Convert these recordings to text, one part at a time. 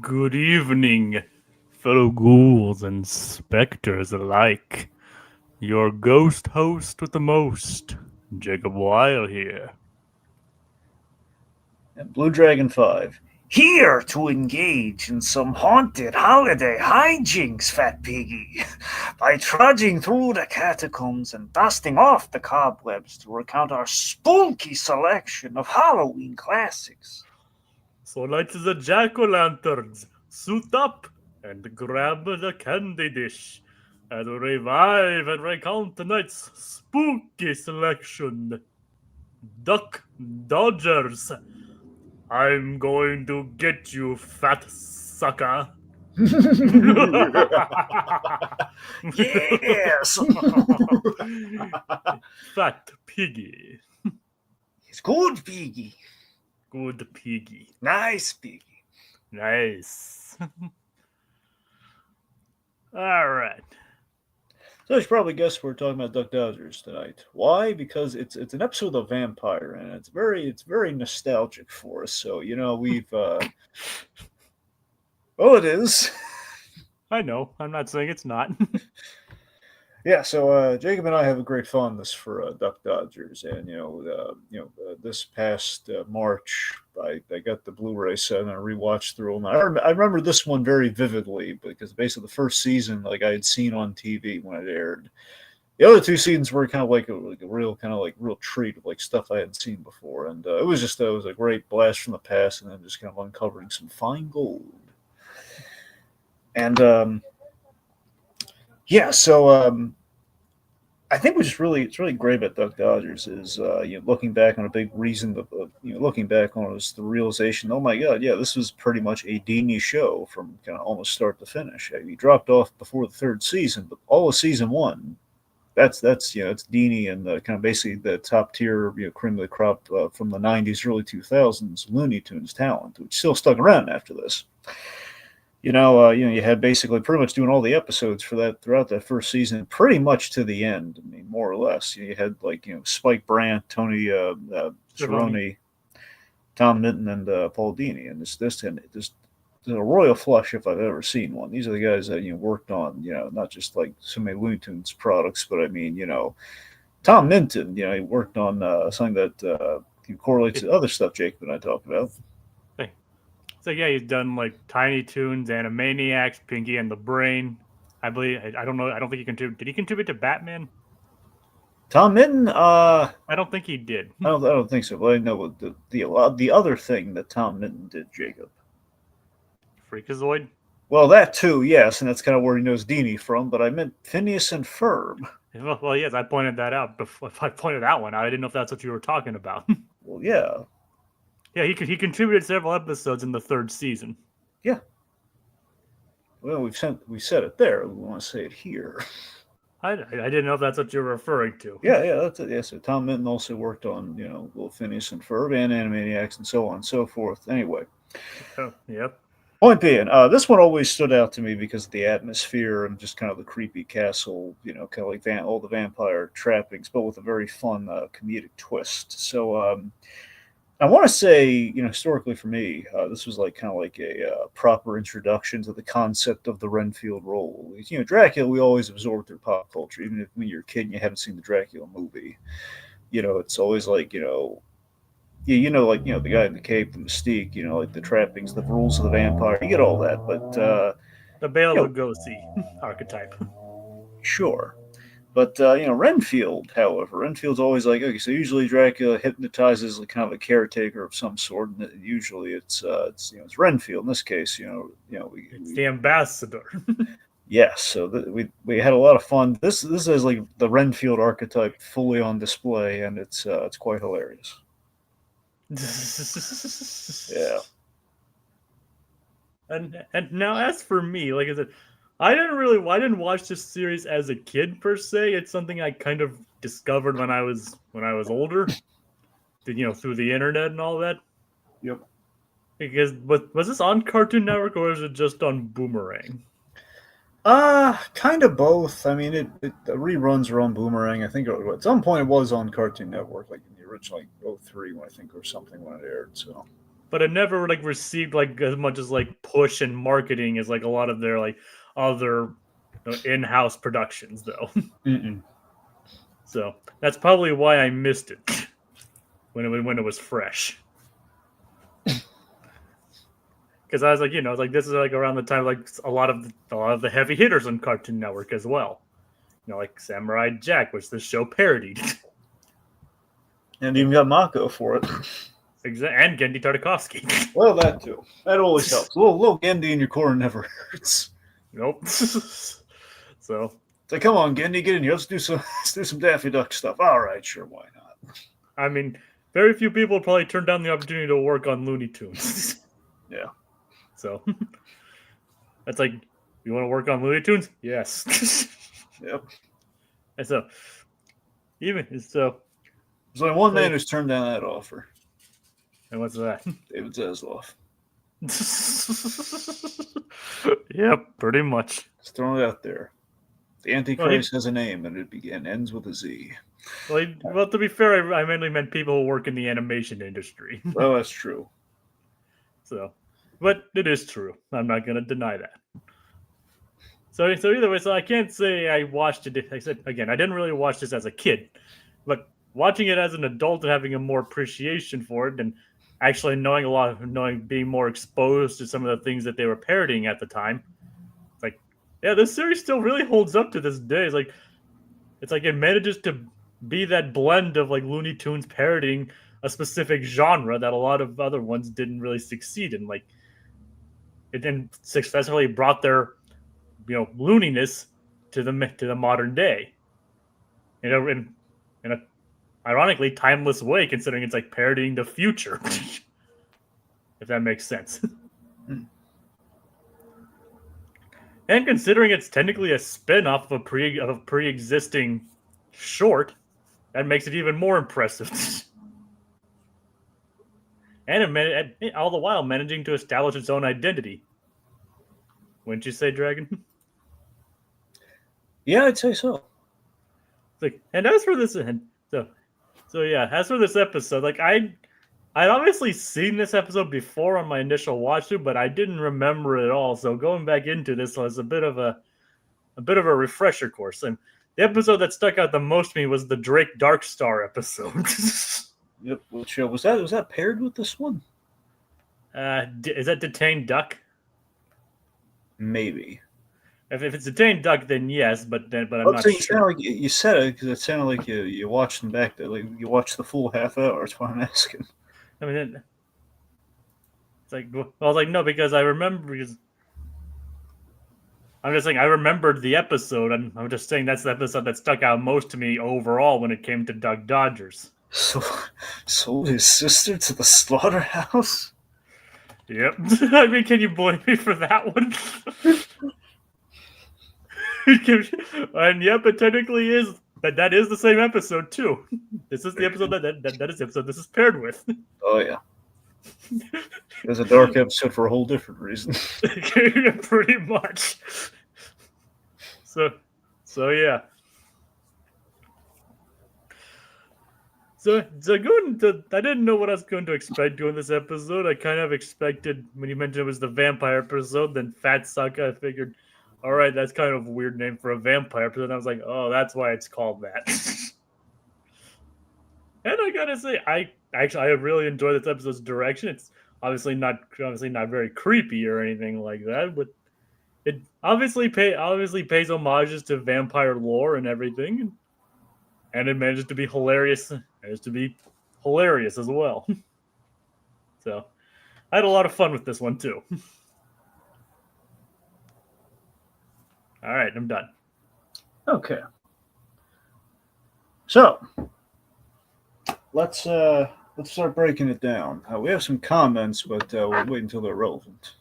Good evening, fellow ghouls and specters alike. Your ghost host with the most, Jacob Weil here. And Blue Dragon 5. Here to engage in some haunted holiday hijinks, Fat Piggy, by trudging through the catacombs and dusting off the cobwebs to recount our spooky selection of Halloween classics. So light the jack-o'-lanterns, suit up, and grab the candy dish, as we revive and recount tonight's spooky selection. Duck Dodgers. I'm going to get you, fat sucker. Yes! Fat piggy. It's good, Piggy. Good piggy. Nice, Piggy. Nice. Alright. So you should probably guess we're talking about Duck Dodgers tonight. Why? Because it's an episode of Vampire, and it's very nostalgic for us. So we've oh, it is. I know. I'm not saying it's not. Yeah, so Jacob and I have a great fondness for Duck Dodgers, and this past March, I got the Blu-ray set and I rewatched through them. I remember this one very vividly because basically the first season, like I had seen on TV when it aired. The other two seasons were kind of like a real kind of like real treat of like stuff I hadn't seen before, and it was a great blast from the past, and then just kind of uncovering some fine gold. And yeah, so I think it's really great about Duck Dodgers is looking back on a big reason looking back on was the realization, oh my god, yeah, this was pretty much a Dini show from kind of almost start to finish. He dropped off before the third season, but all of season one, that's it's Dini and the kind of basically the top tier cream of the crop from the '90s, early 2000s Looney Tunes talent, which still stuck around after this. You had basically pretty much doing all the episodes for that throughout that first season, pretty much to the end. I mean, more or less. You had like Spike Brandt, Tony Cerrone, Tom Minton, and Paul Dini, and this a royal flush if I've ever seen one. These are the guys that worked on not just like so many Looney Tunes products, but I mean Tom Minton, he worked on something that correlates to other stuff Jacob and I talked about. So yeah, he's done like Tiny Toons, Animaniacs, Pinky and the Brain. I believe I don't know. I don't think he contributed. Did he contribute to Batman? Tom Minton? I don't think he did. I don't think so. But I know the other thing that Tom Minton did, Jacob. Freakazoid. Well, that too, yes, and that's kind of where he knows Dini from. But I meant Phineas and Ferb. Well, yes, I pointed that out before. I pointed that one out. I didn't know if that's what you were talking about. Well, yeah. Yeah, he contributed several episodes in the third season. Yeah. Well, we said it there. We want to say it here. I didn't know if that's what you're referring to. Yeah, that's it. Yeah, so Tom Minton also worked on Little Phineas and Ferb and Animaniacs and so on and so forth. Anyway. Oh, yep. Point being, this one always stood out to me because of the atmosphere and just kind of the creepy castle, kind of like all the vampire trappings, but with a very fun comedic twist. So I want to say, historically for me, this was like kind of like a proper introduction to the concept of the Renfield role. Dracula, we always absorb through pop culture, even if when you're a kid and you haven't seen the Dracula movie. It's always like, like the guy in the cape, the mystique, like the trappings, the rules of the vampire. You get all that, but the Bela Lugosi archetype. Sure. But Renfield, however, Renfield's always like, okay, so usually Dracula hypnotizes like kind of a caretaker of some sort, and usually it's Renfield. In this case, it's the ambassador. Yes, so we had a lot of fun. This is like the Renfield archetype fully on display, and it's quite hilarious. Yeah. And now as for me, like I said, I didn't watch this series as a kid per se. It's something I kind of discovered when I was older, through the internet and all that. Yep. Because was this on Cartoon Network or was it just on Boomerang? Kind of both. I mean, the reruns are on Boomerang. I think at some point it was on Cartoon Network, like in the original like 03, when I think or something when it aired. So but it never like received like as much as like push and marketing as like a lot of their like other in-house productions though. Mm-mm. So that's probably why I missed it when it was fresh. Because I was like, this is like around the time like a lot of the heavy hitters on Cartoon Network as well. Like Samurai Jack, which this show parodied. And even got Mako for it. And Gendy Tartakovsky. Well, that too. That always helps. A little Gendy in your corner never hurts. Nope. So. It's like, come on, Gendy, get in here. Let's do some Daffy Duck stuff. All right, sure, why not? I mean, very few people probably turn down the opportunity to work on Looney Tunes. Yeah. So that's like, you want to work on Looney Tunes? Yes. Yep. And so there's only one man who's turned down that offer. And what's that? David Zaslav. Yep, pretty much. Just throwing it out there. The Antichrist has a name, and it ends with a Z. Well, to be fair, I mainly meant people who work in the animation industry. Well, that's true. So, but it is true. I'm not going to deny that. So either way, so I can't say I watched it. I said again, I didn't really watch this as a kid, but watching it as an adult and having a more appreciation for it, and actually being more exposed to some of the things that they were parodying at the time, it's like, yeah, this series still really holds up to this day. It's like it manages to be that blend of like Looney Tunes parodying a specific genre that a lot of other ones didn't really succeed in. Like, it then successfully brought their looniness to the modern day, in a ironically timeless way, considering it's like parodying the future. If that makes sense. And considering it's technically a spin-off of a pre-existing short, that makes it even more impressive. And all the while managing to establish its own identity. Wouldn't you say, Dragon? Yeah, I'd say so. And as for this, as for this episode, like I'd obviously seen this episode before on my initial watch through, but I didn't remember it at all. So going back into this was a bit of a refresher course. And the episode that stuck out the most to me was the Drake Darkstar episode. Yep. Which was that? Was that paired with this one? Is that Detained Duck? Maybe. If it's Detained Duck, then yes, but I'm not sure. You sound like you said it because it sounded like you watched them back there. Like you watched the full half hour. That's why I'm asking. I mean, it's like, well, I was like, no, because I remember. Because I'm just saying I remembered the episode, and I'm just saying that's the episode that stuck out most to me overall when it came to Duck Dodgers. So sold his sister to the slaughterhouse? Yep. I mean, can you blame me for that one? And yep, it technically is. That is the same episode too. This is the episode that is the episode this is paired with. Oh yeah. It was a dark episode for a whole different reason. Pretty much. So yeah. So I didn't know what I was going to expect doing this episode. I kind of expected, when you mentioned it was the vampire episode, then Fat Sucka, I figured, all right, that's kind of a weird name for a vampire episode. And I was like, oh, that's why it's called that. And I gotta say, I really enjoy this episode's direction. It's obviously not very creepy or anything like that, but it obviously pays homages to vampire lore and everything, and it manages to be hilarious. As well. So I had a lot of fun with this one too. All right, I'm done. Okay. So let's start breaking it down. We have some comments, but we'll wait until they're relevant.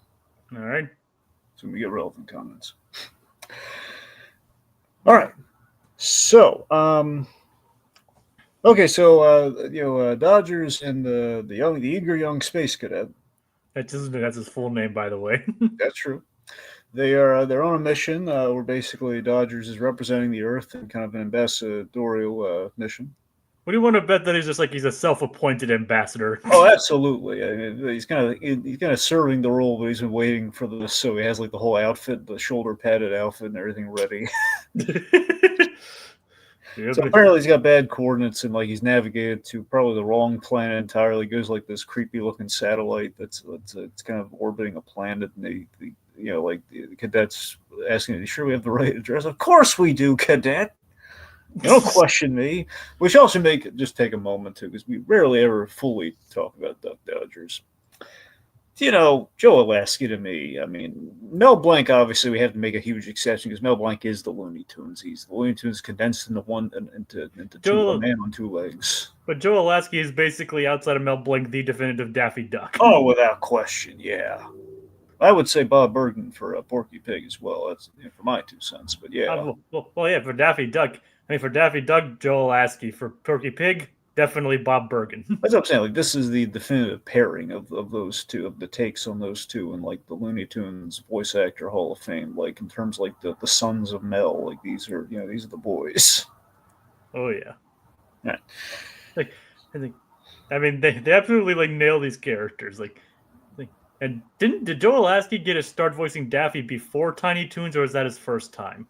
All right. So we get relevant comments. All right. So, okay. So, Dodgers and the eager young space cadet. That's his full name, by the way. That's true. They are they're on a mission where basically Dodgers is representing the Earth in kind of an ambassadorial mission. What do you want to bet that he's a self-appointed ambassador? Oh, absolutely. I mean, he's kind of serving the role, but he's been waiting for this, so he has like the whole outfit, the shoulder padded outfit, and everything ready. Yeah, So apparently he's got bad coordinates, and like he's navigated to probably the wrong planet entirely. Goes like this creepy looking satellite that's it's kind of orbiting a planet, and the like the cadets asking, "Are you sure we have the right address?" Of course we do, cadet. Don't question me. We should also take a moment to, because we rarely ever fully talk about Duck Dodgers. Joe Alasky to me, I mean, Mel Blanc, obviously, we have to make a huge exception because Mel Blanc is the Looney Tunes. He's the Looney Tunes condensed into two, a man on two legs. But Joe Alasky is basically, outside of Mel Blanc, the definitive Daffy Duck. Oh, without question, yeah. I would say Bob Bergen for Porky Pig as well. That's for my 2 cents, but yeah. Yeah, for Daffy Duck. For Daffy Duck, Joe Alasky. For Porky Pig, definitely Bob Bergen. That's what I'm saying. Like, this is the definitive pairing of those two, of the takes on those two, and like the Looney Tunes Voice Actor Hall of Fame. Like in terms of, like the sons of Mel. Like these are the boys. Oh yeah. Yeah. They absolutely like nail these characters. And did Joe Alasky get a start voicing Daffy before Tiny Toons, or is that his first time?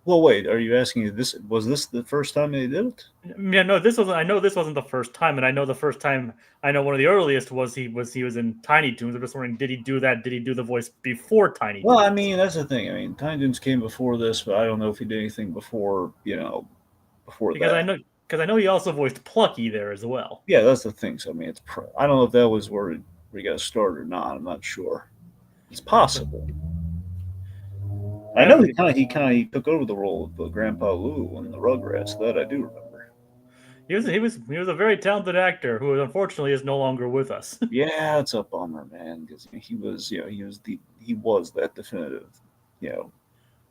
Well, wait. Are you asking this? Was this the first time they did it? Yeah, no. This wasn't. I know this wasn't the first time, and I know the first time. I know one of the earliest was he was in Tiny Toons. I'm just wondering, did he do that? Did he do the voice before Tiny Toons? Well, I mean, that's the thing. I mean, Tiny Toons came before this, but I don't know if he did anything before. Before because that. I know he also voiced Plucky there as well. Yeah, that's the thing. So I mean, I don't know if that was where he got started or not. I'm not sure. It's possible. I know he took over the role of Grandpa Lou in the Rugrats. That I do remember. He was a very talented actor who unfortunately is no longer with us. Yeah, it's a bummer, man, because he was that definitive.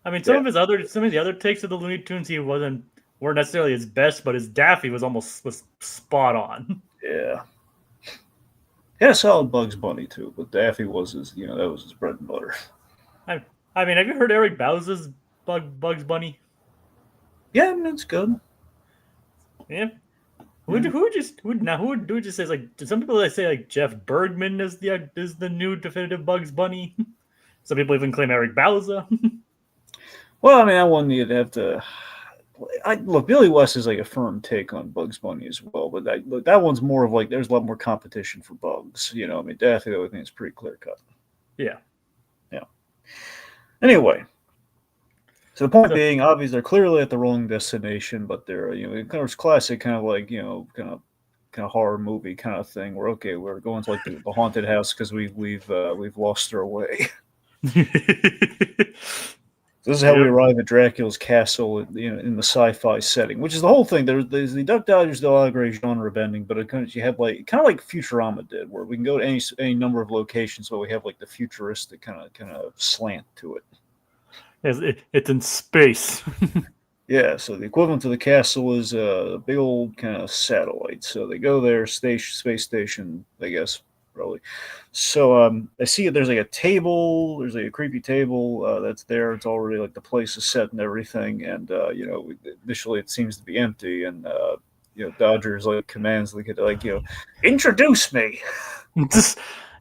I mean, some of the other takes of the Looney Tunes weren't necessarily his best, but his Daffy was spot on. Yeah. He had a solid Bugs Bunny too, but Daffy was that was his bread and butter. I mean, have you heard Eric Bauza's Bugs Bunny? Yeah, I mean, it's good. Yeah. Who would just say, like, some people say like Jeff Bergman is the new definitive Bugs Bunny. Some people even claim Eric Bauza. Well, I mean, I wouldn't you'd have to. Look, Billy West is like a firm take on Bugs Bunny as well, but that one's more of like there's a lot more competition for Bugs. I mean, Daffy, I think it's pretty clear cut. Yeah. Yeah. Anyway, so the point being, obviously, they're clearly at the wrong destination, but they're kind of classic, kind of like kind of horror movie kind of thing. Where we're going to like the haunted house because we've lost our way. This is how we arrive at Dracula's castle, in the sci-fi setting, which is the whole thing. There's the Duck Dodgers do a lot of great genre bending, but you have like kind of like Futurama did, where we can go to any number of locations, but we have like the futuristic kind of slant to it. It's in space. Yeah, so the equivalent to the castle is a big old kind of satellite. So they go there, space station, I guess. Probably. So I see there's like a table. There's like a creepy table that's there. It's already like the place is set and everything. And initially it seems to be empty. And Dodgers like commands the kid like introduce me.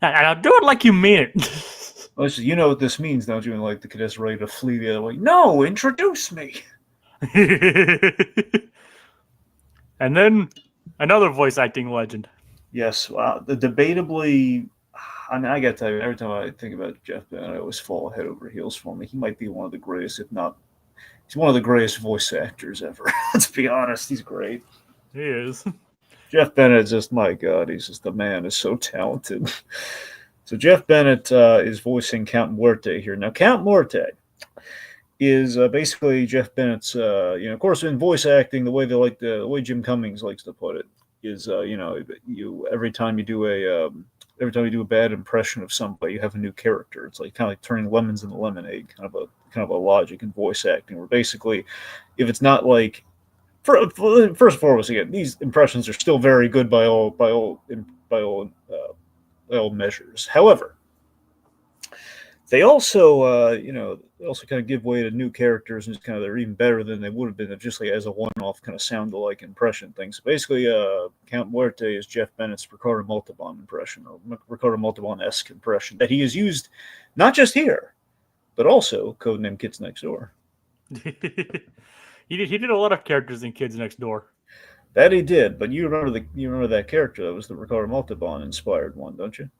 I'll do it like you mean it. Well, you know what this means, don't you? And like the cadet's ready to flee the other way. No, introduce me. And then another voice acting legend. Yes, the debatably. I mean, I got to tell you, every time I think about Jeff Bennett, I always fall head over heels for me. He might be one of the greatest, if not, he's one of the greatest voice actors ever. Let's be honest, he's great. He is. Jeff Bennett is just, my God, the man is so talented. So Jeff Bennett is voicing Count Muerte here. Now, Count Muerte is basically Jeff Bennett's, of course, in voice acting, the way Jim Cummings likes to put it is, every time you do a bad impression of somebody, you have a new character. It's like kind of like turning lemons into lemonade, kind of a logic in voice acting. Where basically, if it's not like, first and foremost, again, these impressions are still very good by all measures. However, They also, they also kind of give way to new characters, and it's kind of they're even better than they would have been if just like as a one-off kind of sound-alike impression thing. So basically, Count Muerte is Jeff Bennett's Ricardo Montalban impression, or Ricardo Montalban-esque impression that he has used not just here, but also codename Kids Next Door. He did a lot of characters in Kids Next Door. That he did, but you remember that character that was the Ricardo Montalban inspired one, don't you?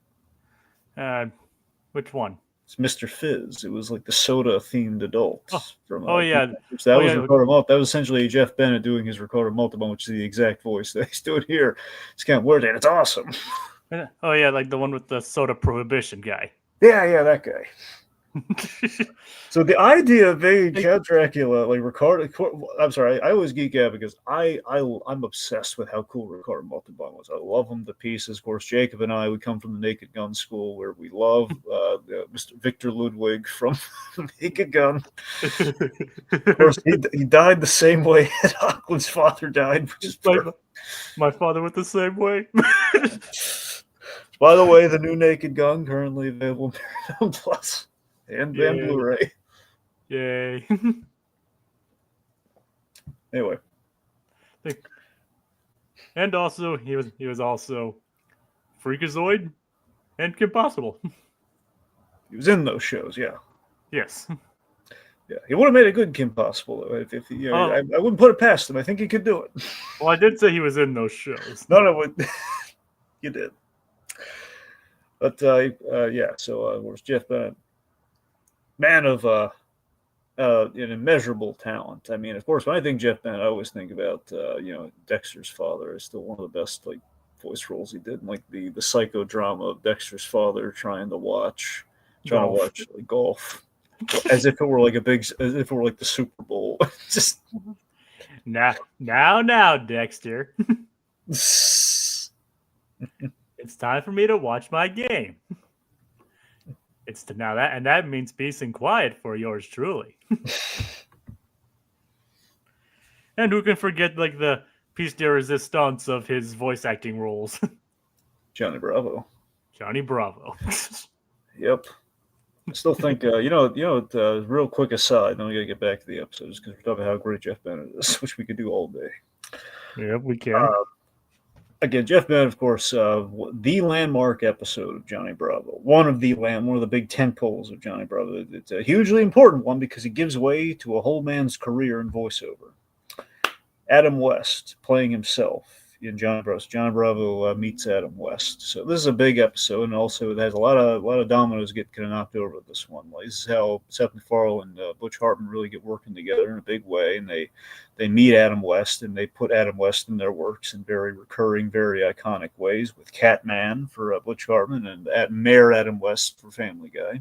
Which one? It's Mr. Fizz. It was like the soda themed adult from. Yeah. That was Ricardo Montalban. That was essentially Jeff Bennett doing his Ricardo Montalban, which is the exact voice that he's doing here. It's kind of weird, and it's awesome. Oh yeah, like the one with the soda prohibition guy. Yeah, that guy. So the idea of being Count Dracula, like Ricardo, I'm sorry, I always geek out because I'm obsessed with how cool Ricardo Montalban was. I love him to pieces. Of course, Jacob and I, we come from the Naked Gun School where we love Mr. Victor Ludwig from Naked Gun. Of course, he died the same way that Auckland's father died, which is my father went the same way. By the way, the new Naked Gun currently available on Plus. And Blu-ray. Yay. Anyway. And also he was also Freakazoid and Kim Possible. He was in those shows, yeah. Yes. Yeah. He would have made a good Kim Possible though. If I wouldn't put it past him. I think he could do it. Well, I did say he was in those shows. No, you did. But yeah, so where's Jeff Bennett? Man of an immeasurable talent. I mean, of course, when I think Jeff Bennett, I always think about Dexter's father is still one of the best like voice roles he did, like the psychodrama of Dexter's father trying to watch like, golf, as if it were like the Super Bowl. Just now, Dexter. It's time for me to watch my game. That means peace and quiet for yours truly. And who can forget like the piece de resistance of his voice acting roles? Johnny Bravo. Yep. I still think real quick aside. Then we got to get back to the episodes because we're talking about how great Jeff Bennett is, which we could do all day. Yep, we can. Again, Jeff Bennett, of course, the landmark episode of Johnny Bravo. One of the big tentpoles of Johnny Bravo. It's a hugely important one because it gives way to a whole man's career in voiceover. Adam West playing himself in Johnny Bravo. Johnny Bravo meets Adam West. So this is a big episode, and also it has a lot of dominoes get kind of knocked over with this one. Like, this is how Seth MacFarlane and Butch Hartman really get working together in a big way, and they meet Adam West, and they put Adam West in their works in very recurring, very iconic ways, with Catman for Butch Hartman and Mayor Adam West for Family Guy.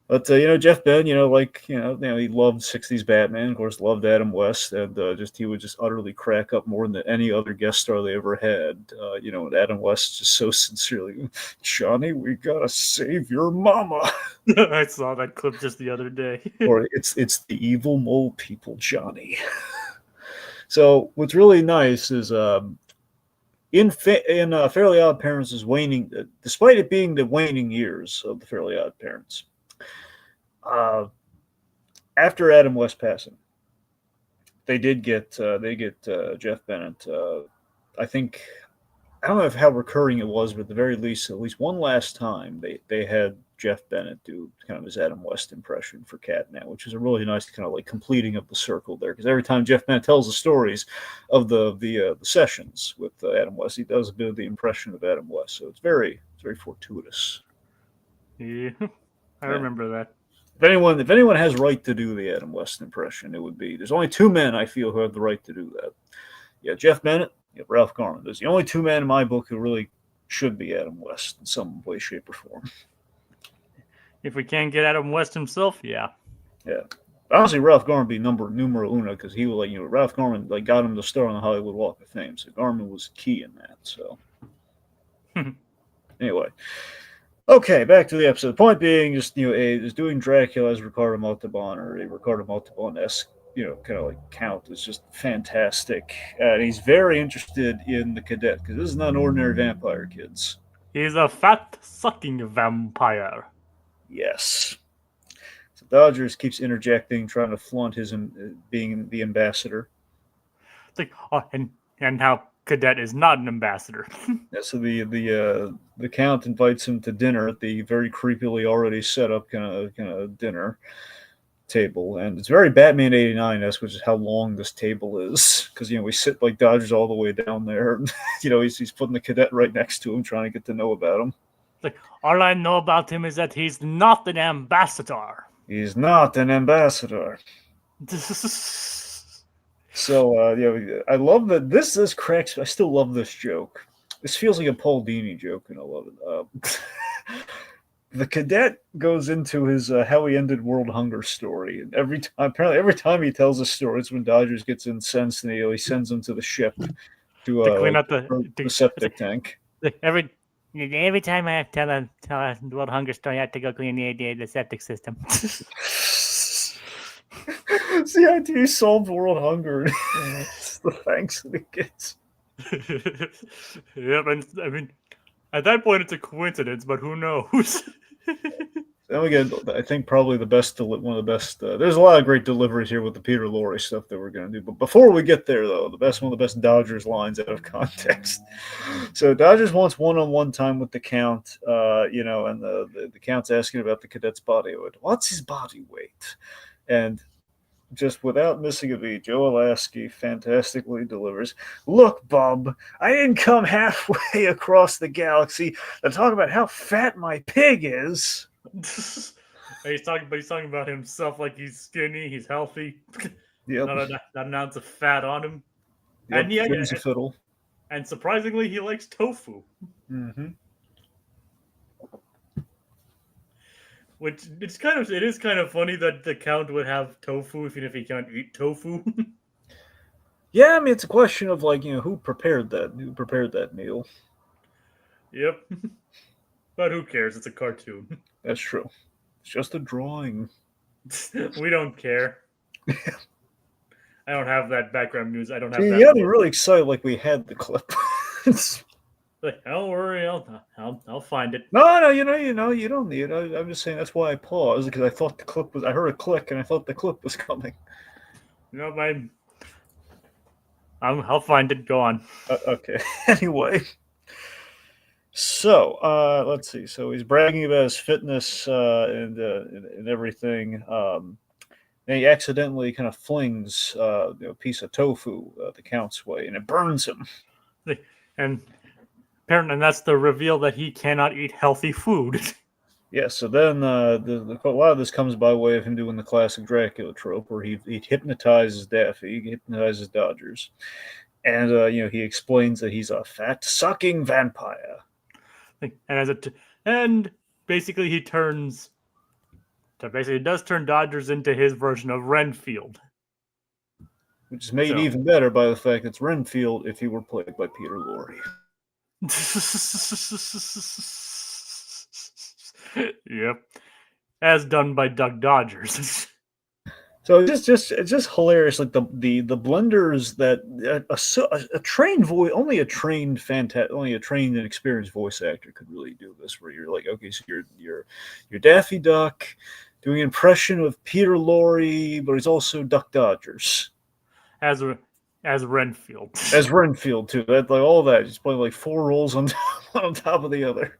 But Jeff Bennett, he loved '60s Batman. Of course, loved Adam West, and he would just utterly crack up more than any other guest star they ever had. And Adam West just so sincerely, Johnny, we gotta save your mama. I saw that clip just the other day. Or it's the evil mole people, Johnny. So what's really nice is in Fairly Odd Parents' waning, despite it being the waning years of the Fairly Odd Parents. After Adam West passing, they get Jeff Bennett. I think I don't know how recurring it was, but at the very least, at least one last time, they had Jeff Bennett do kind of his Adam West impression for Catman, which is a really nice kind of like completing of the circle there. Because every time Jeff Bennett tells the stories of the sessions with Adam West, he does a bit of the impression of Adam West. So it's very fortuitous. Yeah, I remember that. If anyone has right to do the Adam West impression, it would be. There's only two men I feel who have the right to do that. Yeah, Jeff Bennett, Ralph Garman. There's the only two men in my book who really should be Adam West in some way, shape, or form. If we can't get Adam West himself, yeah. Yeah. Honestly, Ralph Garman be numero uno because he was Ralph Garman got him the star on the Hollywood Walk of Fame. So Garman was key in that. So anyway. Okay, back to the episode. The point being, just is doing Dracula as Ricardo Montalban or a Ricardo Montalban-esque, kind of like Count is just fantastic, and he's very interested in the cadet because this is not an ordinary vampire, kids. He's a fat sucking vampire. Yes. So Dodgers keeps interjecting, trying to flaunt his being the ambassador. It's like, oh, and how Cadet is not an ambassador. Yeah, so the Count invites him to dinner at the very creepily already set up kind of dinner table, and it's very Batman '89-esque, which is how long this table is, because we sit like Dodgers all the way down there. He's putting the Cadet right next to him, trying to get to know about him. It's like, all I know about him is that he's not an ambassador. He's not an ambassador. So I love that this cracks. I still love this joke. This feels like a Paul Dini joke, and I love it. The Cadet goes into his how he ended world hunger story, and apparently every time he tells a story, it's when Dodgers gets incensed, and he sends him to the ship to clean up the septic tank. Every time I tell a world hunger story, I have to go clean the septic system. See, he solved world hunger. It's the thanks that he gets. Yep, and I mean, at that point, it's a coincidence, but who knows? Then we get, I think, probably one of the best. There's a lot of great deliveries here with the Peter Lorre stuff that we're going to do. But before we get there, though, one of the best Dodgers lines out of context. So Dodgers wants one-on-one time with the Count, and the Count's asking about the Cadet's body weight. What's his body weight? And just without missing a beat, Joe Alasky fantastically delivers. Look, Bob, I didn't come halfway across the galaxy to talk about how fat my pig is. He's talking about himself like he's skinny, he's healthy. Yep. Not an ounce of fat on him. Yep, and a fiddle. And surprisingly, he likes tofu. Mm-hmm. Which it is kind of funny that the Count would have tofu even if he can't eat tofu. Yeah, I mean, it's a question of who prepared that meal. Yep. But who cares? It's a cartoon. That's true. It's just a drawing. We don't care. I don't have that background music. I don't have that. You got me really excited like we had the clip. Like, don't worry, I'll find it. No, you don't need it. I'm just saying that's why I paused, because I thought I heard a click and I thought the clip was coming. I'll find it. Go on. Okay. Anyway. So, let's see. So he's bragging about his fitness and everything. And he accidentally kind of flings a piece of tofu the Count's way, and it burns him. And apparently, that's the reveal that he cannot eat healthy food. Yeah, so then a lot of this comes by way of him doing the classic Dracula trope, where he hypnotizes Daffy, he hypnotizes Dodgers, and he explains that he's a fat-sucking vampire. And basically he does turn Dodgers into his version of Renfield, which is made even better by the fact it's Renfield if he were played by Peter Lorre. Yep, as done by Duck Dodgers. So it's just hilarious, like the blunders that a trained voice, only a trained and experienced voice actor could really do this. Where you're like, okay, so you're Daffy Duck doing an impression of Peter Lorre, but he's also Duck Dodgers as Renfield. As Renfield too. That all that. He's playing like 4 roles on top of the other.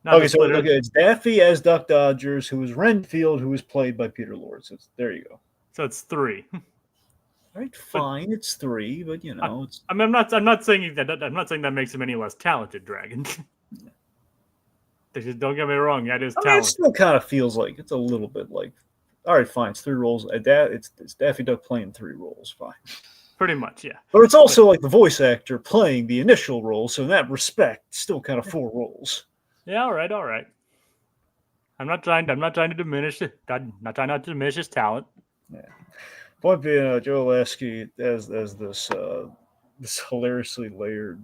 It's Daffy as Duck Dodgers, who is Renfield, who is played by Peter Lorre. So there you go. So it's 3. All right, fine, it's 3, but it's. I mean, I'm not saying that makes him any less talented, Dragon. Just don't get me wrong, that is talented. It still kind of feels like it's a little bit like, all right, fine, it's 3 roles. It's Daffy Duck playing 3 roles, fine. Pretty much, yeah. But it's also like the voice actor playing the initial role, so in that respect, still kind of 4 roles. Yeah, all right. I'm not trying to diminish it. I'm not trying to diminish his talent. Yeah. Point being, Joe Alasky as this hilariously layered,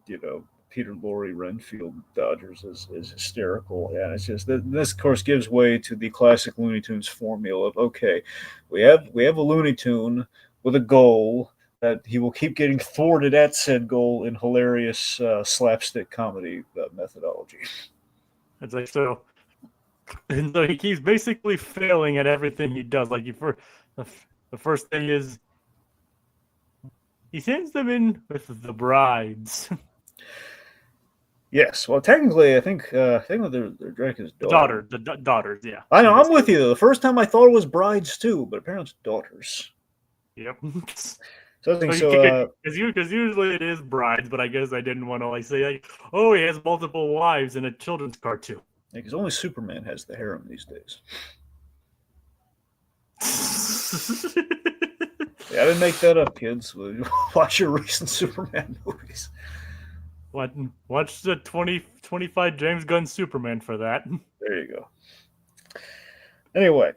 Peter Lorre Renfield Dodgers is hysterical, and it's just this, of course, gives way to the classic Looney Tunes formula of, okay, we have a Looney Tune with a goal that he will keep getting thwarted at said goal in hilarious slapstick comedy methodology. It's like so, and so he keeps basically failing at everything he does. Like the first thing is he sends them in with the brides, Yes. Well, technically, I think they're Drake's daughter. the daughters. Yeah, I know. in I'm this with case. you. The first time I thought it was brides too, but apparently it's daughters. Yep. So I think Because usually it is brides, but I guess I didn't want to like say like, oh, he has multiple wives in a children's cartoon. because only Superman has the harem these days. Yeah, I didn't make that up, kids. Watch your recent Superman movies. Watch the 2025 James Gunn Superman for that. There you go. Anyway,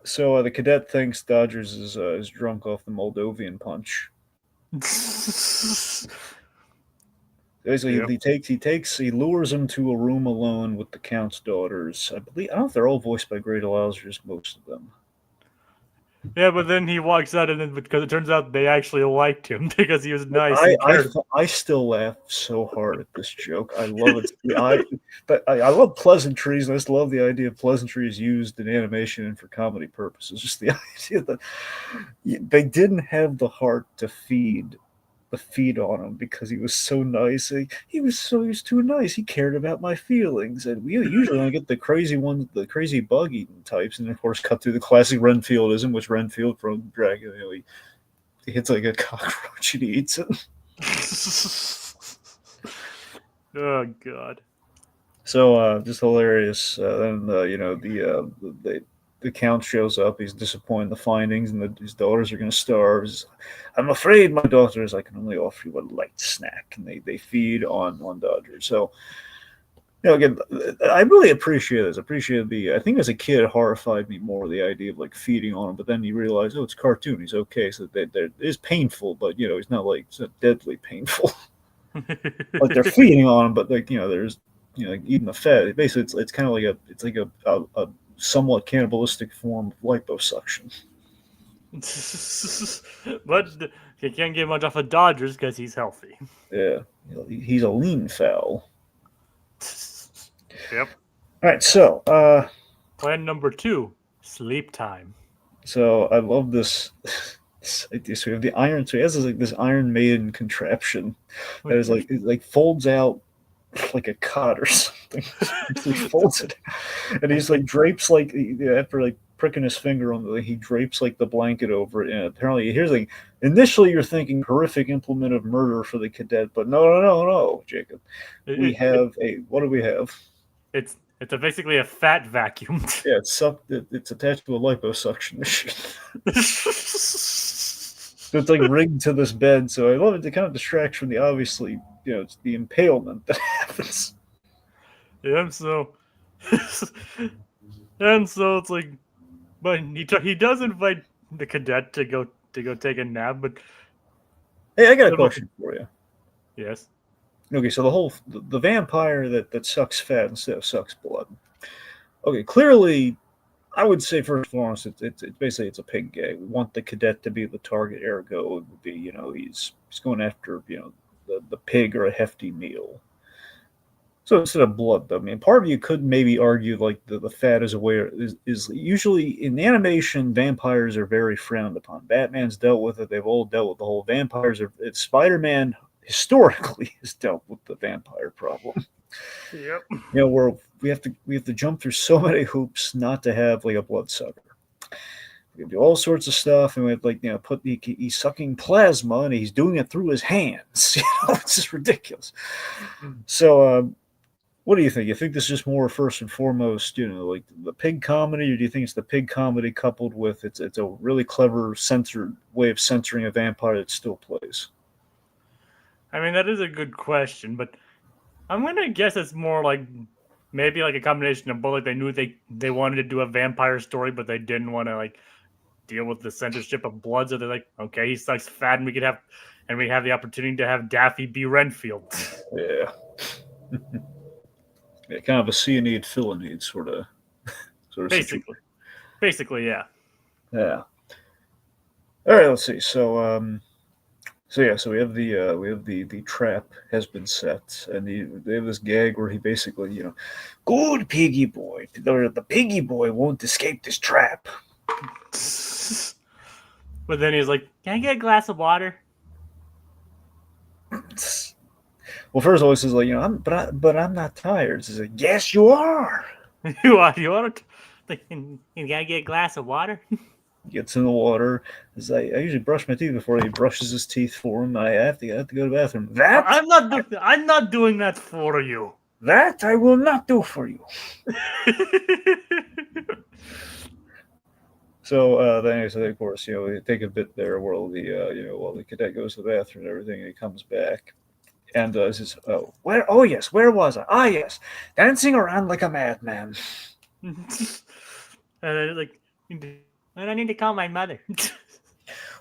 so the cadet thinks Dodgers is drunk off the Moldovan punch. Basically, Yep. he lures him to a room alone with the Count's daughters. I don't know if they're all voiced by Grey DeLisle, or just most of them. Yeah, but then he walks out, and then because it turns out they actually liked him because he was nice and cared. I still laugh so hard at this joke. I love it. I love pleasantries. I just love the idea of pleasantries used in animation and for comedy purposes. Just the idea that they didn't have the heart to feed on him because he was so nice. He was too nice. He cared about my feelings, and we usually only get the crazy ones, the crazy bug eating types, and of course cut through the classic Renfieldism, which Renfield from Dragon, he hits like a cockroach and he eats it. Oh God. So just hilarious. Then the Count shows up. He's disappointed in the findings, and his daughters are going to starve. I'm afraid, my daughters, I can only offer you a light snack, and they feed on Dodgers. So again, I really appreciate this. I think as a kid, it horrified me more the idea of like feeding on him. But then you realize, it's a cartoon. He's okay. So it is painful, but it's not deadly painful. Like they're feeding on him, but there's like eating the fat. Basically, it's kind of like a somewhat cannibalistic form of liposuction. But he can't get much off of Dodgers because he's healthy. Yeah, he's a lean fowl. Yep. All right, so Plan number 2: sleep time. so I love this. So we have the iron. So he has this Iron Maiden contraption that is it folds out like a cot or something. He folds it, and he's like drapes after pricking his finger on he drapes like the blanket over it. And apparently, here's initially you're thinking horrific implement of murder for the cadet, but no, Jacob. We have what do we have? It's basically a fat vacuum. Yeah, it's attached to a liposuction machine. So it's rigged to this bed. So I love it. It kind of distracts from the obviously, it's the impalement that happens. Yeah, so and so it's like, but he does invite the cadet to go take a nap. But hey, I got a question for you. Yes. Okay, so the vampire that sucks fat instead of sucks blood. Okay, clearly, I would say first and foremost, it's basically it's a pig gay. We want the cadet to be the target. Ergo, it would be he's going after the pig or a hefty meal. So instead of blood, though, I mean, part of you could maybe argue the fat is a way is usually in animation vampires are very frowned upon. Batman's dealt with it. They've all dealt with the whole vampires. Spider-Man historically has dealt with the vampire problem. Yep. Where we have to jump through so many hoops not to have a bloodsucker. We can do all sorts of stuff, and we have he's sucking plasma, and he's doing it through his hands. It's just ridiculous. So, what do you think? You think this is just more first and foremost, the pig comedy, or do you think it's the pig comedy coupled with it's a really clever censored way of censoring a vampire that still plays? I mean, that is a good question, but I'm gonna guess it's more maybe a combination of both. They knew they wanted to do a vampire story, but they didn't want to deal with the censorship of blood. So they're like, okay, he sucks fat, and we have the opportunity to have Daffy be Renfield. Yeah. Yeah, kind of a Cyanide Philinide sort of basically. Basically, yeah. Yeah. All right, let's see. So So we have the trap has been set, and they have this gag where he basically, good piggy boy, the piggy boy won't escape this trap. But then he's like, "Can I get a glass of water?" Well, first of all, he says like, but I'm not tired. He's like, yes, you are. You want to? Like, can I get a glass of water? Gets in the water. I usually brush my teeth before he brushes his teeth for him. I have to go to the bathroom. I'm not doing that for you. That I will not do for you. So then, of course, we take a bit there while the cadet goes to the bathroom and everything, and he comes back. And says, "Oh, where? Oh yes, where was I? Ah yes, dancing around like a madman." And then like, I need to call my mother.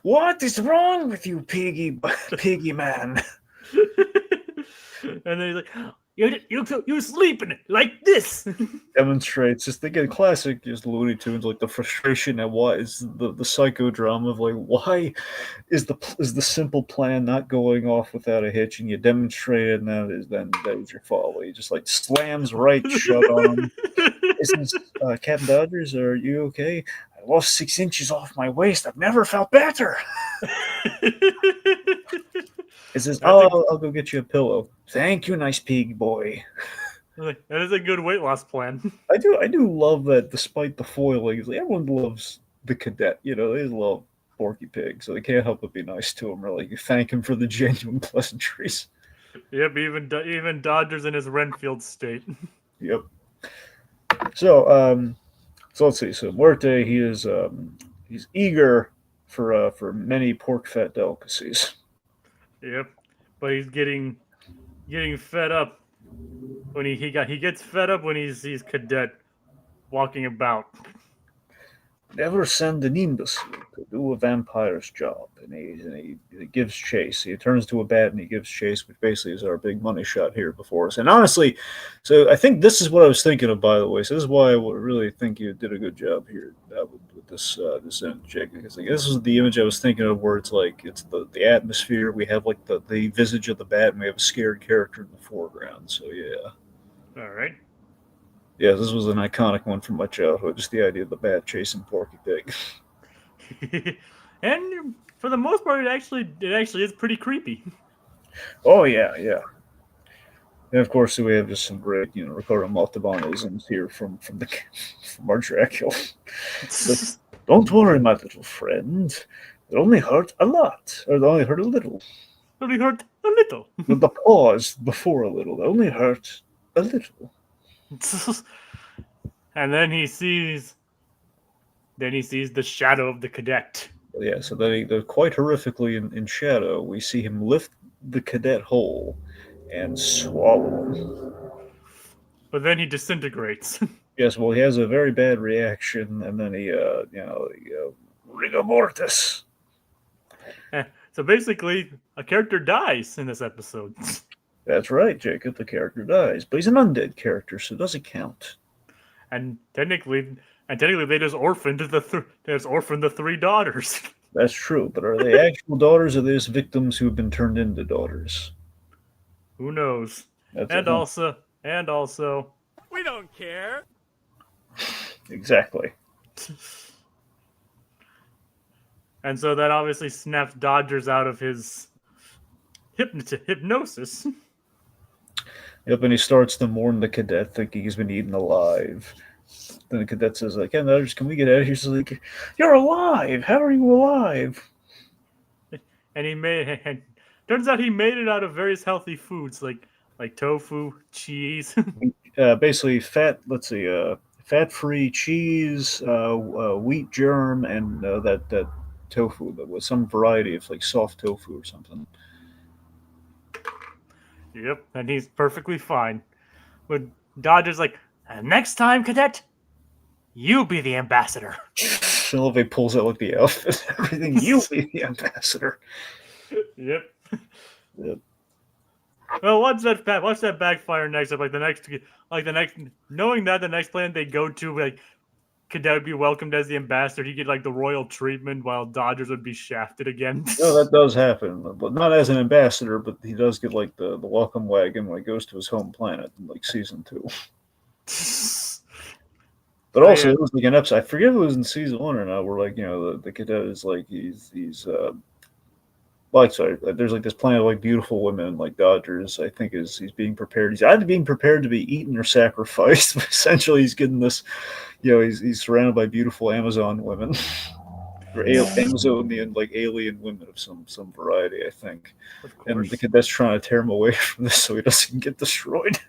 What is wrong with you, piggy man? And then he's like, you sleeping like this. Demonstrates just they get classic just Looney Tunes, like the frustration at why is the psychodrama of like why is the simple plan not going off without a hitch, and you demonstrate it, and that is your folly. Just like slams right shut on him. Isn't Captain Dodgers? Are you okay? I lost 6 inches off my waist. I've never felt better. It says, I'll go get you a pillow. Thank you, nice pig boy. That is a good weight loss plan. I do love that despite the foiling, like, everyone loves the cadet. They love Porky Pig, so they can't help but be nice to him, or like thank him for the genuine pleasantries. Yep, even Dodgers in his Renfield state. Yep. So let's see. So Muerte, he's eager for many pork fat delicacies. Yep, but he's getting fed up when he gets fed up when he sees Cadet walking about. Never send an imbecile to do a vampire's job, and he gives chase. He turns to a bat and he gives chase, which basically is our big money shot here before us. And honestly, so I think this is what I was thinking of, by the way. So this is why I really think you did a good job here with this image, Jake, because like, this is the image I was thinking of, where it's like it's the atmosphere. We have like the visage of the bat, and we have a scared character in the foreground. So yeah. All right. Yeah, this was an iconic one from my childhood. Just the idea of the bat chasing Porky Pig. And for the most part, it actually is pretty creepy. Oh yeah. And of course, we have just some great, Ricardo Montalbanisms here from our Dracula. But, don't worry, my little friend. It only hurt a lot, or it only hurt a little. It only hurt a little. With the pause before a little, it only hurt a little. And then he sees the shadow of the cadet. Yeah, so they're quite horrifically in shadow. We see him lift the cadet whole and swallow him. But then he disintegrates. Yes, well, he has a very bad reaction, and then he, rigor mortis. So basically, a character dies in this episode. That's right, Jacob. The character dies, but he's an undead character, so it doesn't count. And technically, they just orphaned the 3 daughters. That's true, but are they actual daughters, or are they just victims who have been turned into daughters? Who knows? And also, we don't care. Exactly. And so that obviously snaps Dodgers out of his hypnosis. Yep, and he starts to mourn the cadet, thinking he's been eaten alive. Then the cadet says, like, "Hey, Dodgers, can we get out of here?" She's like, "You're alive! How are you alive?" And turns out he made it out of various healthy foods like tofu, cheese. Basically, fat-free cheese, wheat germ, and that tofu, but with some variety of like soft tofu or something. Yep, and he's perfectly fine. But Dodger's like, next time, cadet, you be the ambassador. Sylvie pulls out like the outfit, everything. You be the ambassador. Yep. Well, watch that backfire next. Knowing that the next plan they go to, like, Cadet would be welcomed as the ambassador. He'd get like the royal treatment, while Dodgers would be shafted again. No, that does happen, but not as an ambassador. But he does get like the welcome wagon when he goes to his home planet in like season 2. But also, yeah. it was like an episode. I forget if it was in season 1 or not. Where like the cadet is like he's like sorry, there's like this planet of like beautiful women like Dodgers. I think he's being prepared. He's either being prepared to be eaten or sacrificed. But essentially, he's getting this. He's surrounded by beautiful Amazon women. Or Amazonian, like alien women of some variety, I think. Of course. And the cadet's trying to tear him away from this so he doesn't get destroyed.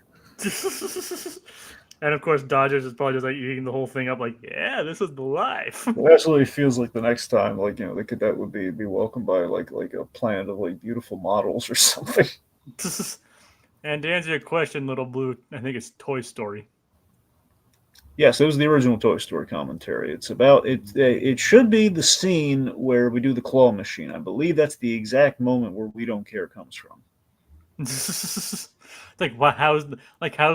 And of course, Dodgers is probably just like eating the whole thing up, like, yeah, this is the life. It absolutely feels like the next time, like the cadet would be welcomed by like a planet of like beautiful models or something. And to answer your question, Little Blue, I think it's Toy Story. Yes, it was the original Toy Story commentary. It's about it. It should be the scene where we do the claw machine. I believe that's the exact moment where "We Don't Care" comes from. Like, how's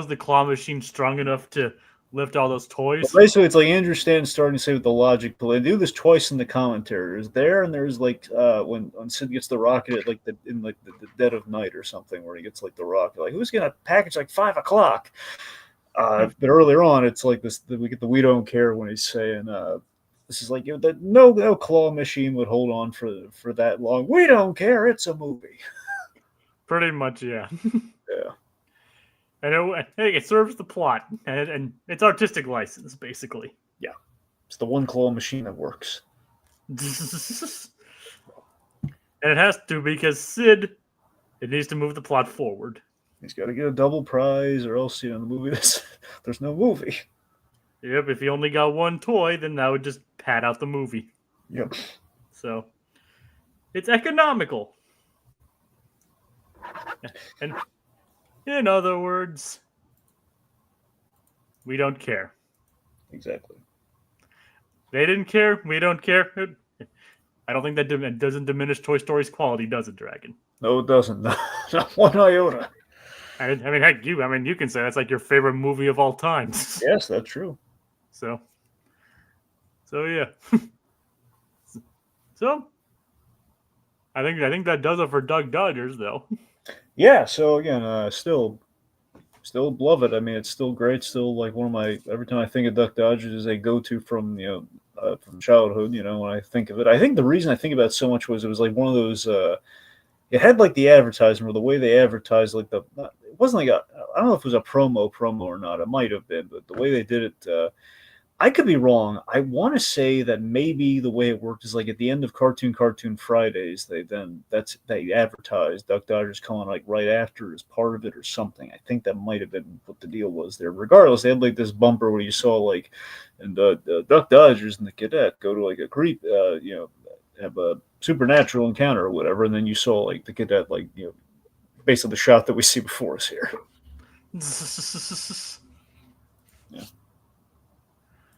the claw machine strong enough to lift all those toys? But basically, it's like Andrew Stanton's starting to say with the logic, but they do this twice in the commentary. There's there, and there's like when Sid gets the rocket at like the dead of night or something, where he gets like the rocket. Like, who's gonna package like 5:00? But earlier on, it's like this. We get the "We Don't Care" when he's saying, "This is like that no claw machine would hold on for that long. We don't care. It's a movie." Pretty much, yeah. Yeah. And it serves the plot, and it's artistic license, basically. Yeah. It's the one claw machine that works. And it has to, because Sid, it needs to move the plot forward. He's got to get a double prize, or else the movie there's no movie. Yep, if he only got one toy, then that would just pad out the movie. Yep. So, it's economical. And in other words, we don't care. Exactly. They didn't care. We don't care. I don't think that doesn't diminish Toy Story's quality, does it, Dragon? No, it doesn't. Not one iota. I mean, heck, you can say that's like your favorite movie of all time. Yes, that's true. So yeah. So, I think that does it for Duck Dodgers, though. Yeah. So again, still love it. I mean, it's still great. Still like one of my. Every time I think of Duck Dodgers, is a go-to from from childhood. When I think of it, I think the reason I think about it so much was it was like one of those. It had like the advertisement, or the way they advertised, like it wasn't like I don't know if it was a promo or not. It might have been, but the way they did it, I could be wrong. I want to say that maybe the way it worked is like at the end of Cartoon Fridays, they advertised Duck Dodgers coming like right after as part of it or something. I think that might have been what the deal was there. Regardless, they had like this bumper where you saw like, and Duck Dodgers and the Cadet go to like a creep, have a supernatural encounter or whatever, and then you saw like the Cadet, like basically the shot that we see before us here. Yeah.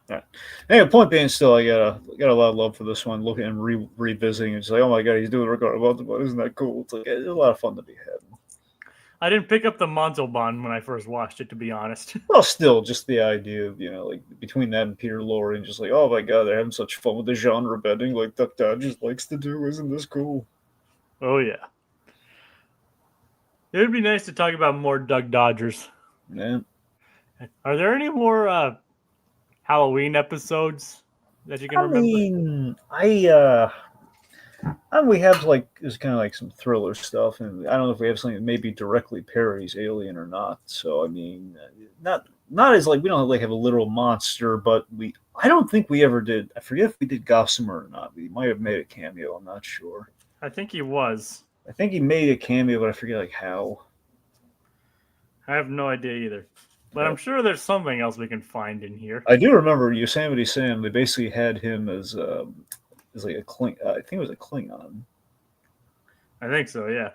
Yeah. Anyway, point being, still, I got a lot of love for this one. Looking and revisiting, it's like, oh my god, he's doing regardless. Isn't that cool? It's like there's a lot of fun to be had. I didn't pick up the Montalban when I first watched it, to be honest. Well, still, just the idea of like between that and Peter Lorre, and just like, oh my god, they're having such fun with the genre bending like Duck Dodgers likes to do. Isn't this cool? Oh yeah. It would be nice to talk about more Duck Dodgers. Yeah. Are there any more Halloween episodes that you can remember? We have like it's kind of like some thriller stuff, and I don't know if we have something that maybe directly parodies Alien or not. So I mean, not as like we don't like have a literal monster, but I don't think we ever did. I forget if we did Gossamer or not. We might have made a cameo. I'm not sure. I think he was. I think he made a cameo, but I forget like how. I have no idea either. But I'm sure there's something else we can find in here. I do remember Yosemite Sam. They basically had him as like a Klingon. I think it was a Klingon. I think so, yeah.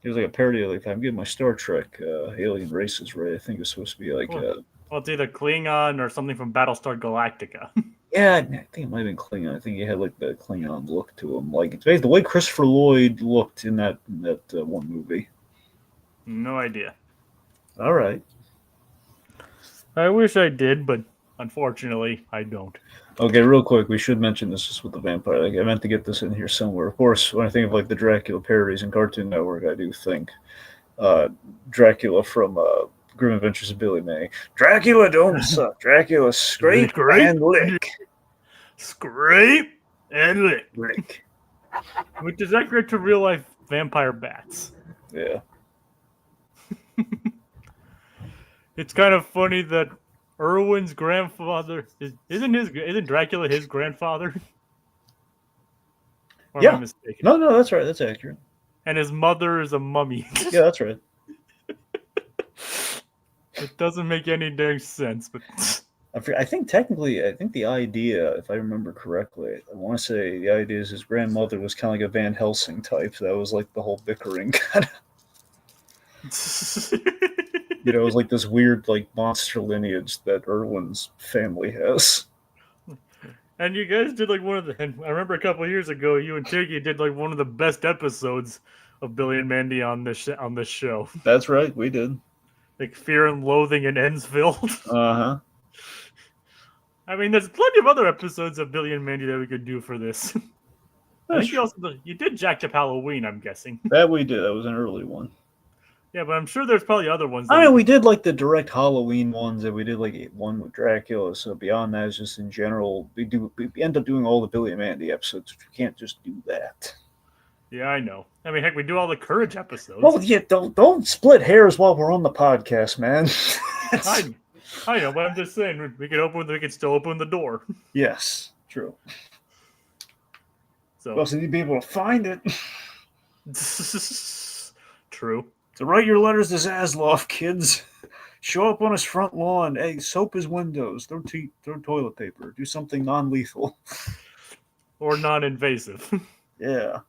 It was like a parody of like I'm getting my Star Trek alien races right. I think it's supposed to be like. Well, it's either Klingon or something from Battlestar Galactica. Yeah, I think it might have been Klingon. I think he had like the Klingon look to him, like it's basically the way Christopher Lloyd looked in that one movie. No idea. All right. I wish I did, but Unfortunately, I don't. Okay, real quick, we should mention this just with the vampire. Like, I meant to get this in here somewhere. Of course, when I think of like the Dracula parodies and Cartoon Network, I do think Dracula from Grim Adventures of Billy May. Dracula don't suck. Dracula scrape and lick. Scrape and lick. Lick. Which is accurate to real life vampire bats. Yeah. It's kind of funny that Irwin's grandfather isn't Dracula his grandfather? Or am I mistaken? No, that's right. That's accurate. And his mother is a mummy. Yeah, that's right. It doesn't make any dang sense, but I think the idea, if I remember correctly, I want to say the idea is his grandmother was kind of like a Van Helsing type. That was like the whole bickering kind of. It was like this weird, like, monster lineage that Irwin's family has. And you guys did like one of the. And I remember a couple of years ago, you and Tiggy did like one of the best episodes of Billy and Mandy on this show. That's right, we did. Like Fear and Loathing in Ensville. Uh-huh. I mean, there's plenty of other episodes of Billy and Mandy that we could do for this. I think you did Jacked Up Halloween, I'm guessing. That we did. That was an early one. Yeah, but I'm sure there's probably other ones. I mean, we did like the direct Halloween ones, and we did like one with Dracula. So beyond that, is just in general, we end up doing all the Billy and Mandy episodes. We can't just do that. Yeah, I know. I mean, heck, we do all the Courage episodes. Well, yeah, don't split hairs while we're on the podcast, man. I know, but I'm just saying we could still open the door. Yes, true. So we also need to be able to find it. True. So write your letters to Zaslav, kids. Show up on his front lawn. Hey, soap his windows. Throw toilet paper. Do something non-lethal. Or non-invasive. Yeah.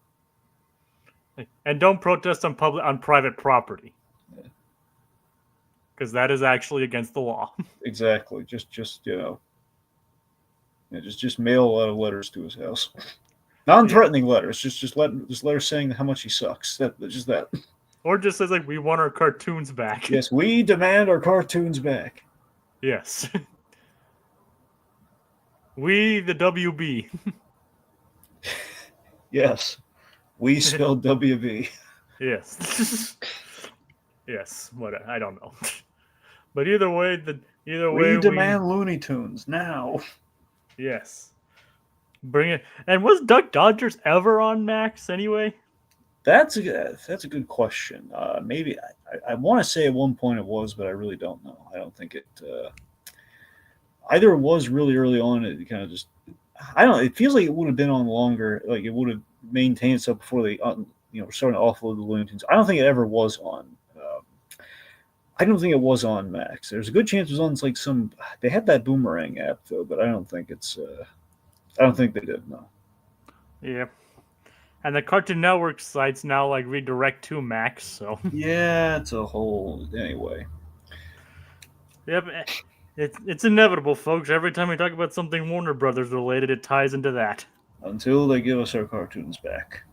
And don't protest on private property. Because that is actually against the law. Exactly. Just mail a lot of letters to his house. Non-threatening letters. Just letters saying how much he sucks. Just that. Or just says like, we want our cartoons back. Yes, we demand our cartoons back. Yes. We the WB. Yes. We spelled WB. Yes. Yes. What I don't know. But either way, we demand Looney Tunes now. Yes. Bring it. And was Duck Dodgers ever on Max anyway? That's a good question. Maybe I want to say at one point it was, but I really don't know. I don't think it either. It was really early on. It kind of just I don't know. It feels like it would have been on longer. Like it would have maintained itself before they starting to offload the Looney Tunes. I don't think it ever was on. I don't think it was on Max. There's a good chance it was on like some. They had that Boomerang app though, but I don't think it's. I don't think they did. No. Yeah. And the Cartoon Network sites now like redirect to Max, so yeah, it's a whole anyway. Yep, it's inevitable, folks. Every time we talk about something Warner Brothers related, it ties into that. Until they give us our cartoons back.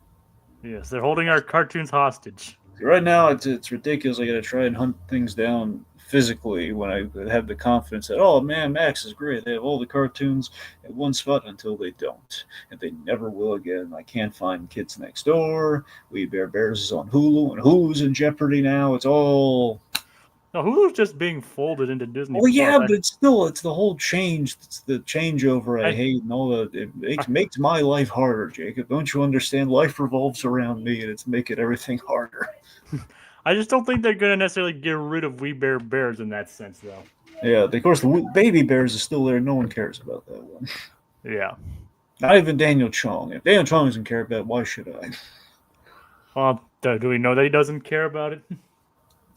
Yes, they're holding our cartoons hostage. Right now, it's ridiculous. I got to try and hunt things down physically when I have the confidence that, oh man, Max is great. They have all the cartoons at one spot until they don't. And they never will again. I can't find Kids Next Door. We Bear Bears is on Hulu, and Hulu's in jeopardy now. It's all... No, Hulu's just being folded into Disney. Well, yeah, but it's the whole change. It's the changeover I hate and all that. It makes my life harder, Jacob. Don't you understand? Life revolves around me, and it's making everything harder. I just don't think they're going to necessarily get rid of We Bear Bears in that sense, though. Yeah, of course, the Baby Bears is still there. No one cares about that one. Yeah. Not even Daniel Chong. If Daniel Chong doesn't care about it, why should I? Well, do we know that he doesn't care about it?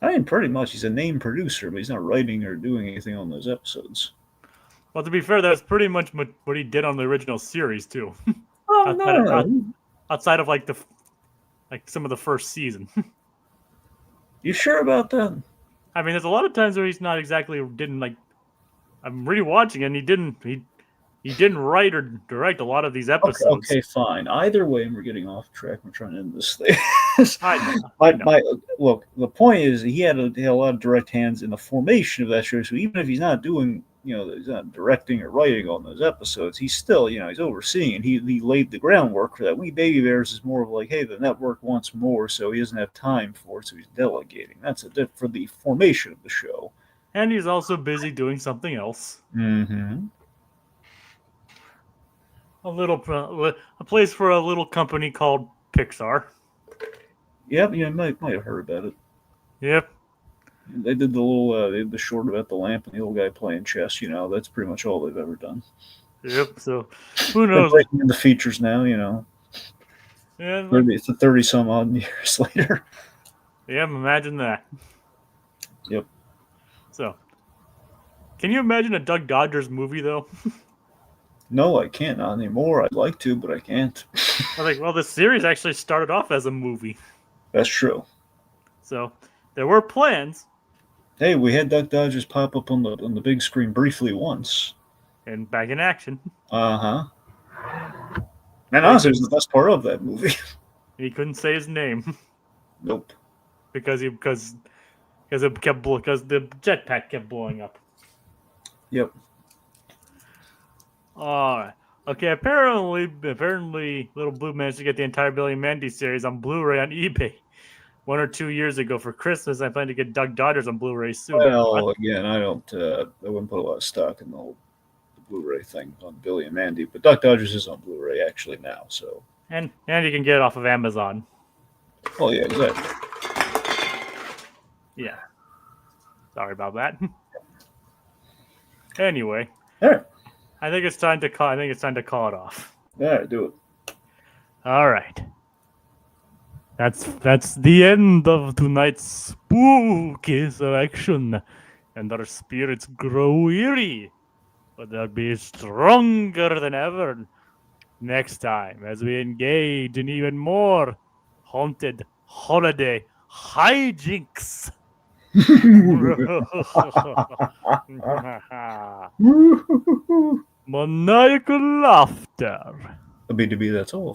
I mean, pretty much. He's a named producer, but he's not writing or doing anything on those episodes. Well, to be fair, that's pretty much what he did on the original series, too. Oh, no. Outside of, like some of the first season. You sure about that? I mean, there's a lot of times where he's not exactly I'm rewatching and he didn't write or direct a lot of these episodes. Okay, fine. Either way, and we're getting off track. We're trying to end this thing. I know. Look, the point is he had a lot of direct hands in the formation of that show. So even if he's not doing he's not directing or writing on those episodes. He's still, he's overseeing, and he laid the groundwork for that. We Baby Bears is more of like, hey, the network wants more, so he doesn't have time for it, so he's delegating. That's for the formation of the show. And he's also busy doing something else. Mm-hmm. A place for a little company called Pixar. Yep, might have heard about it. Yep. They did the short about the lamp and the old guy playing chess. That's pretty much all they've ever done. Yep. So who knows? They're breaking into features now. Yeah, 30 some odd years later. Yeah, imagine that. Yep. So, can you imagine a Duck Dodgers movie though? No, I can't. Not anymore. I'd like to, but I can't. I think, well, the series actually started off as a movie. That's true. So there were plans. Hey, we had Duck Dodgers pop up on the big screen briefly once. And back in action. Uh-huh. And honestly, it was the best part of that movie. He couldn't say his name. Nope. Because the jetpack kept blowing up. Yep. Okay, apparently Little Blue managed to get the entire Billy and Mandy series on Blu-ray on eBay 1 or 2 years ago for Christmas. I plan to get Duck Dodgers on Blu-ray soon. Well, again, I wouldn't put a lot of stock in the whole Blu-ray thing on Billy and Mandy, but Duck Dodgers is on Blu-ray actually now, so. And you can get it off of Amazon. Oh yeah, exactly. Yeah. Sorry about that. Anyway. All right. I think it's time to call it off. All right, do it. All right. That's the end of tonight's spooky selection, and our spirits grow weary, but they'll be stronger than ever next time as we engage in even more haunted holiday hijinks. Maniacal laughter. A B2B, that's all.